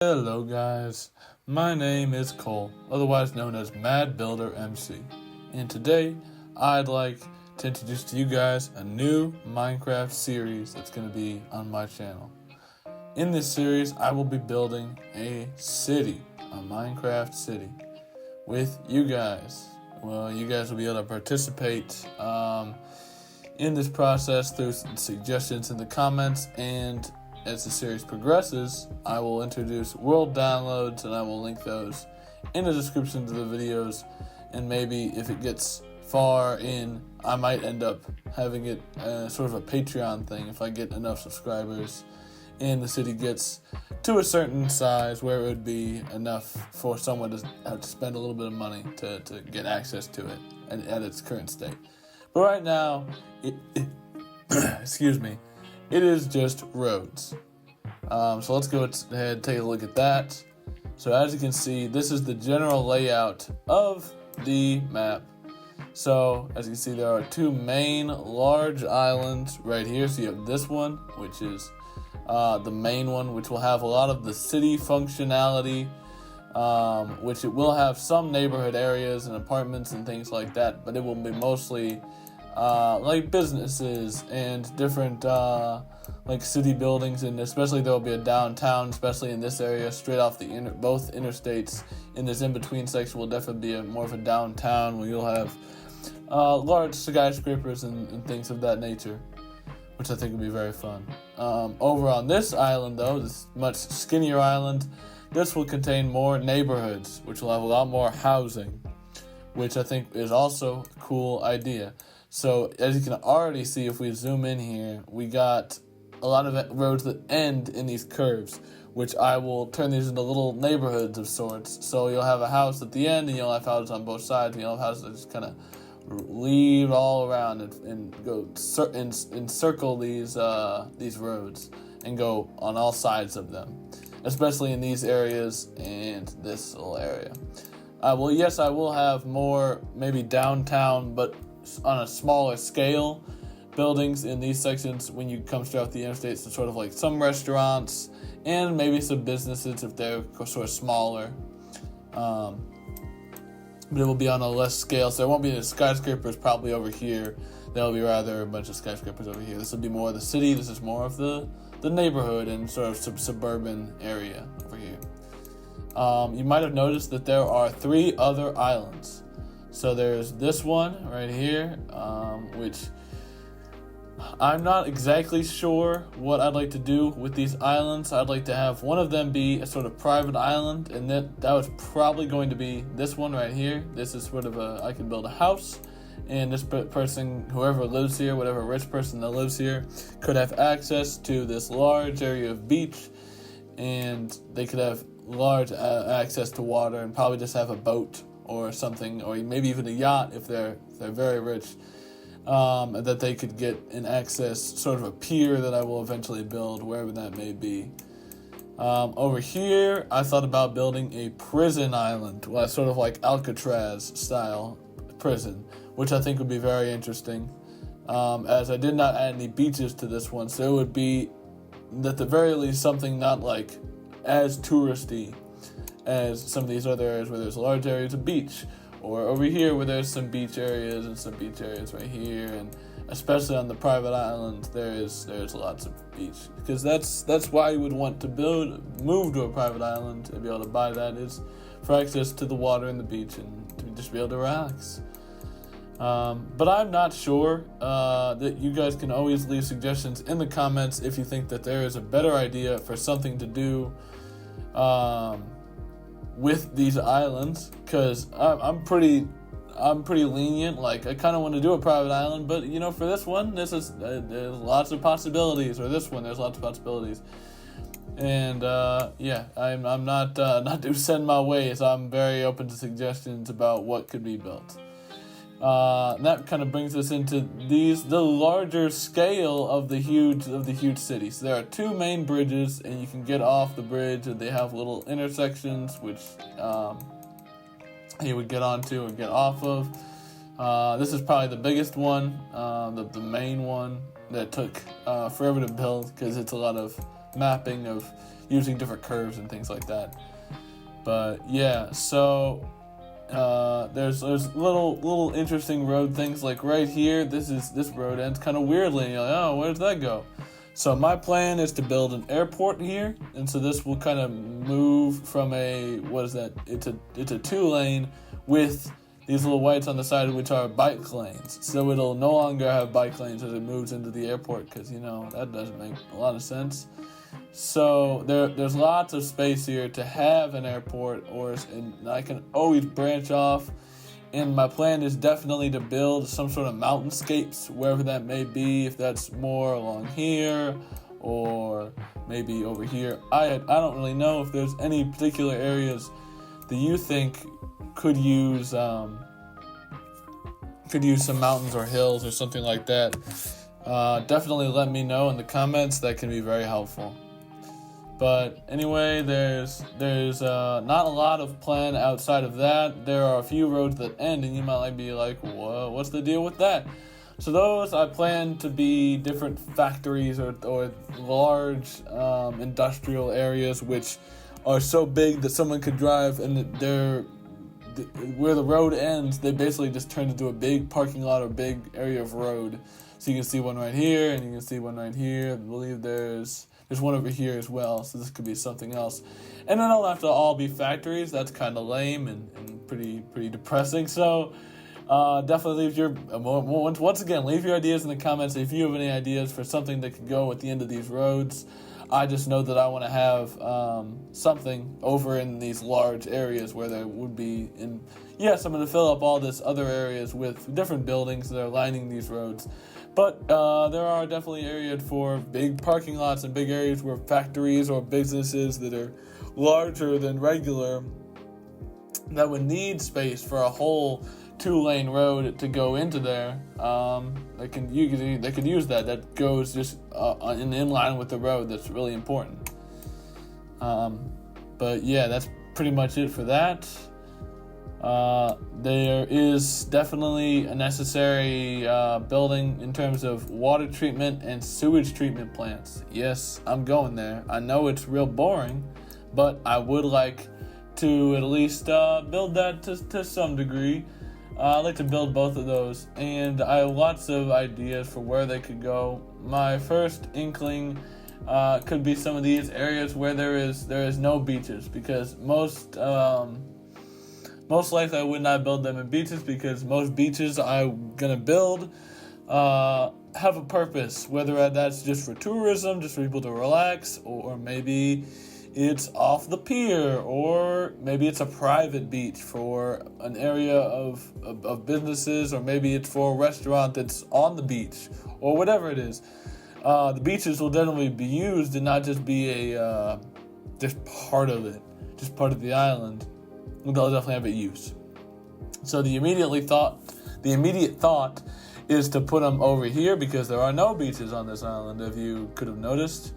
Hello guys, my name is Cole, otherwise known as Mad Builder MC, and today I'd like to introduce to you guys a new Minecraft series that's going to be on my channel. In this series, I will be building a city, a Minecraft city, with you guys. Well, you guys will be able to participate in this process through suggestions in the comments, and as the series progresses, I will introduce world downloads and I will link those in the description to the videos, and maybe if it gets far in, I might end up having it sort of a Patreon thing if I get enough subscribers and the city gets to a certain size where it would be enough for someone to have to spend a little bit of money to get access to it at its current state. But right now, excuse me, it is just roads. So let's go ahead and take a look at that. So as you can see, this is the general layout of the map. So as you can see, there are two main large islands right here. So you have this one, which is the main one, which will have a lot of the city functionality, which it will have some neighborhood areas and apartments and things like that, but it will be mostly like businesses and different like city buildings, and especially there will be a downtown, especially in this area, straight off the both interstates. In this in-between section will definitely be more of a downtown where you'll have large skyscrapers and things of that nature, which I think will be very fun. Over on this island, though, this much skinnier island, this will contain more neighborhoods, which will have a lot more housing, which I think is also a cool idea. So as you can already see, if we zoom in here, we got a lot of roads that end in these curves, which I will turn these into little neighborhoods of sorts. So you'll have a house at the end, and you'll have houses on both sides, and you'll have houses that just kind of lead all around and go encircle these roads and go on all sides of them, especially in these areas and this little area. Well, yes, I will have more maybe downtown, but on a smaller scale, buildings in these sections when you come straight off the interstates, so sort of like some restaurants and maybe some businesses if they're sort of smaller. But it will be on a less scale, so there won't be any skyscrapers probably over here. There will be rather a bunch of skyscrapers over here. This will be more of the city. This is more of the neighborhood and sort of suburban area over here. You might have noticed that there are 3 other islands. So there's this one right here, which I'm not exactly sure what I'd like to do with these islands. I'd like to have one of them be a sort of private island, and that was probably going to be this one right here. This is sort of I can build a house, and this person, whoever lives here, whatever rich person that lives here, could have access to this large area of beach, and they could have large access to water and probably just have a boat or something, or maybe even a yacht if they're very rich, that they could get an access, sort of a pier that I will eventually build wherever that may be. Over here, I thought about building a prison island, sort of like Alcatraz style prison, which I think would be very interesting, as I did not add any beaches to this one, so it would be at the very least something not like as touristy as some of these other areas where there's large areas of beach, or over here where there's some beach areas and some beach areas right here, and especially on the private islands there's lots of beach, because that's why you would want to move to a private island and be able to buy that, is for access to the water and the beach and to just be able to relax. But I'm not sure. That you guys can always leave suggestions in the comments if you think that there is a better idea for something to do with these islands, because I'm pretty lenient. Like, I kind of want to do a private island, but for this one, there's lots of possibilities, or this one there's lots of possibilities, and I'm not too set in my ways. I'm very open to suggestions about what could be built. That kind of brings us into the larger scale of the huge city. So there are 2 main bridges, and you can get off the bridge, and they have little intersections which you would get onto and get off of. This is probably the biggest one, the main one that took forever to build, because it's a lot of mapping of using different curves and things like that. But yeah, so there's little interesting road things, like right here. This road ends kind of weirdly. And you're like, oh, where does that go? So my plan is to build an airport here, and so this will kind of move from it's a 2-lane with these little whites on the side, which are bike lanes. So it'll no longer have bike lanes as it moves into the airport, because that doesn't make a lot of sense. So there's lots of space here to have an airport, and I can always branch off. And my plan is definitely to build some sort of mountainscapes, wherever that may be, if that's more along here or maybe over here. I don't really know if there's any particular areas that you think could use some mountains or hills or something like that. Definitely let me know in the comments. That can be very helpful. But anyway, there's not a lot of plan outside of that. There are a few roads that end, and you might be like, what's the deal with that? So those I plan to be different factories or large industrial areas, which are so big that someone could drive, and where the road ends, they basically just turn into a big parking lot or big area of road. So you can see one right here, and you can see one right here. I believe there's one over here as well, so this could be something else. And then it'll have to all be factories. That's kind of lame and pretty depressing. So definitely leave your ideas in the comments if you have any ideas for something that could go at the end of these roads. I just know that I want to have something over in these large areas where there would be, I'm going to fill up all this other areas with different buildings that are lining these roads. But there are definitely areas for big parking lots and big areas where factories or businesses that are larger than regular that would need space for a whole 2-lane road to go into there. They could use that. That goes just in line with the road. That's really important. But yeah, that's pretty much it for that. There is definitely a necessary building in terms of water treatment and sewage treatment plants. Yes, I'm going there. I know it's real boring, but I would like to at least build that to some degree. I'd like to build both of those, and I have lots of ideas for where they could go. My first inkling could be some of these areas where there is no beaches, because most likely I would not build them in beaches, because most beaches I'm gonna build have a purpose, whether that's just for tourism, just for people to relax, or maybe it's off the pier, or maybe it's a private beach for an area of businesses, or maybe it's for a restaurant that's on the beach, or whatever it is. The beaches will definitely be used and not just be just part of it, just part of the island. They'll definitely have a use. So the immediate thought is to put them over here, because there are no beaches on this island, if you could have noticed.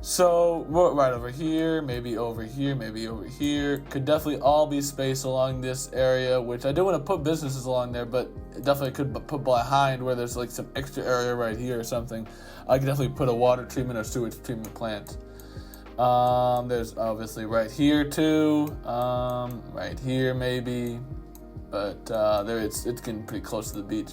So right over here, maybe over here, maybe over here. Could definitely all be space along this area, which I do want to put businesses along there, but it definitely could put behind where there's like some extra area right here or something. I could definitely put a water treatment or sewage treatment plant. There's obviously right here too, right here maybe, but it's getting pretty close to the beach.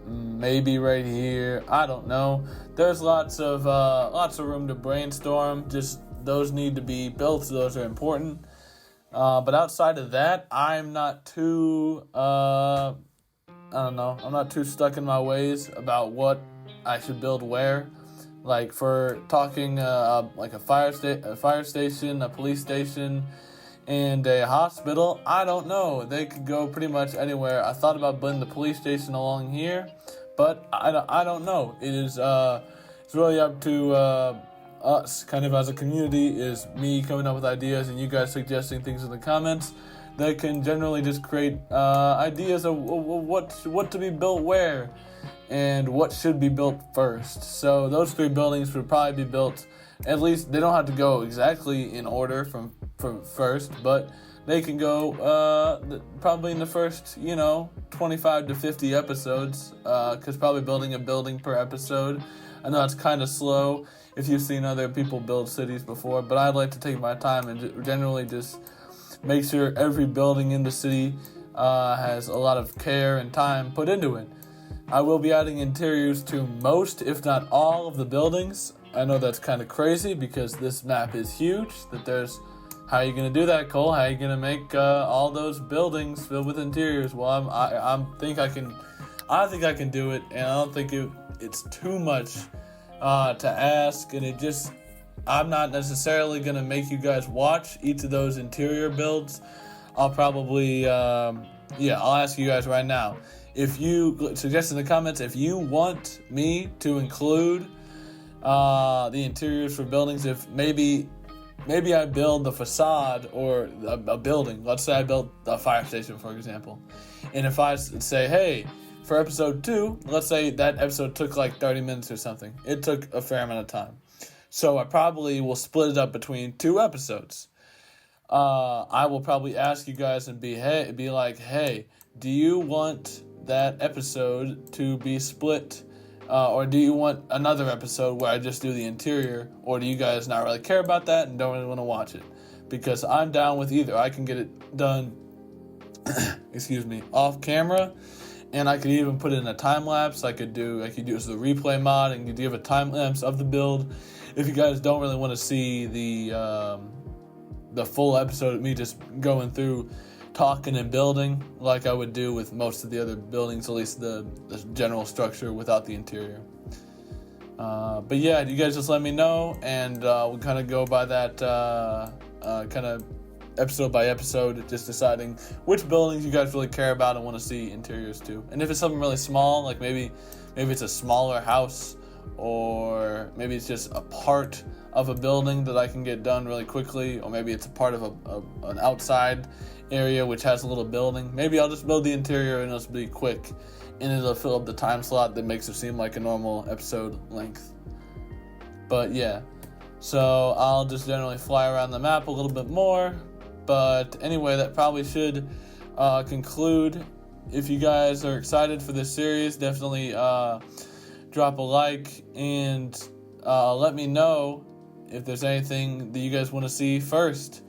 Maybe right here, I don't know. There's lots of room to brainstorm. Just those need to be built, so those are important. But outside of that, I'm not too I'm not too stuck in my ways about what I should build where. Like for talking like a fire station, a police station, and a hospital, I don't know. They could go pretty much anywhere. I thought about putting the police station along here, but I don't know. It's really up to us, kind of as a community, is me coming up with ideas and you guys suggesting things in the comments that can generally just create ideas of what to be built where and what should be built first. So those 3 buildings would probably be built, at least they don't have to go exactly in order from first, but they can go probably in the first 25 to 50 episodes, because probably building a building per episode, I know it's kind of slow if you've seen other people build cities before, but I'd like to take my time and generally just make sure every building in the city has a lot of care and time put into it. I will be adding interiors to most, if not all, of the buildings. I know that's kind of crazy because this map is huge. How are you going to do that, Cole? How are you going to make all those buildings filled with interiors? Well, I think I can do it, and I don't think it's too much to ask, and I'm not necessarily going to make you guys watch each of those interior builds. I'll probably, I'll ask you guys right now. If you suggest in the comments, if you want me to include the interiors for buildings, if maybe I build the facade or a building. Let's say I built a fire station, for example. And if I say, hey, for episode 2, let's say that episode took like 30 minutes or something. It took a fair amount of time. So I probably will split it up between 2 episodes. I will probably ask you guys and be like, hey, do you want that episode to be split? Or do you want another episode where I just do the interior? Or do you guys not really care about that and don't really want to watch it? Because I'm down with either. I can get it done, off camera. And I could even put it in a time lapse. I could use the replay mod and give a time lapse of the build. If you guys don't really want to see the full episode of me just going through talking and building like I would do with most of the other buildings, at least the general structure without the interior. But yeah, you guys just let me know, and we'll kind of go by that kind of episode by episode, just deciding which buildings you guys really care about and want to see interiors to. And if it's something really small, like maybe it's a smaller house, or maybe it's just a part of a building that I can get done really quickly, or maybe it's a part of an outside area which has a little building, maybe I'll just build the interior and it'll be quick, and it'll fill up the time slot that makes it seem like a normal episode length. But yeah, so I'll just generally fly around the map a little bit more. But anyway, that probably should conclude. If you guys are excited for this series, definitely drop a like and let me know if there's anything that you guys want to see first.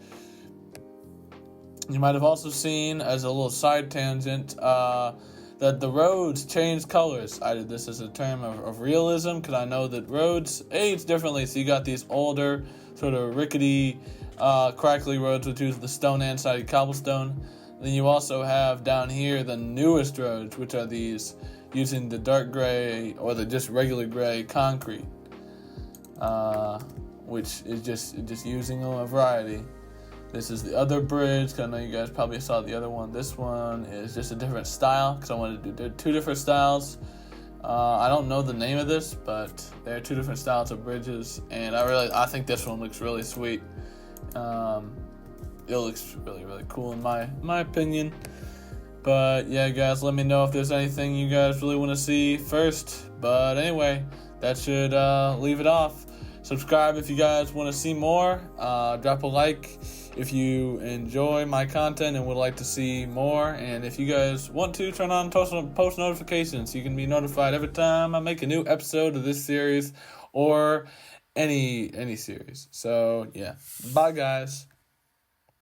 You might have also seen, as a little side tangent, that the roads change colors. I did this as a term of realism, because I know that roads age differently. So you got these older, sort of rickety, crackly roads, which use the stone and sided cobblestone. Then you also have down here the newest roads, which are these using the dark gray or the just regular gray concrete, which is just using a variety. This is the other bridge, because I know you guys probably saw the other one. This one is just a different style, because I wanted to do 2 different styles. I don't know the name of this, but there are 2 different styles of bridges, and I think this one looks really sweet. It looks really, really cool in my opinion. But yeah, guys, let me know if there's anything you guys really want to see first. But anyway, that should leave it off. Subscribe if you guys want to see more. Drop a like if you enjoy my content and would like to see more. And if you guys want to, turn on post notifications so you can be notified every time I make a new episode of this series or any series. So yeah, bye guys.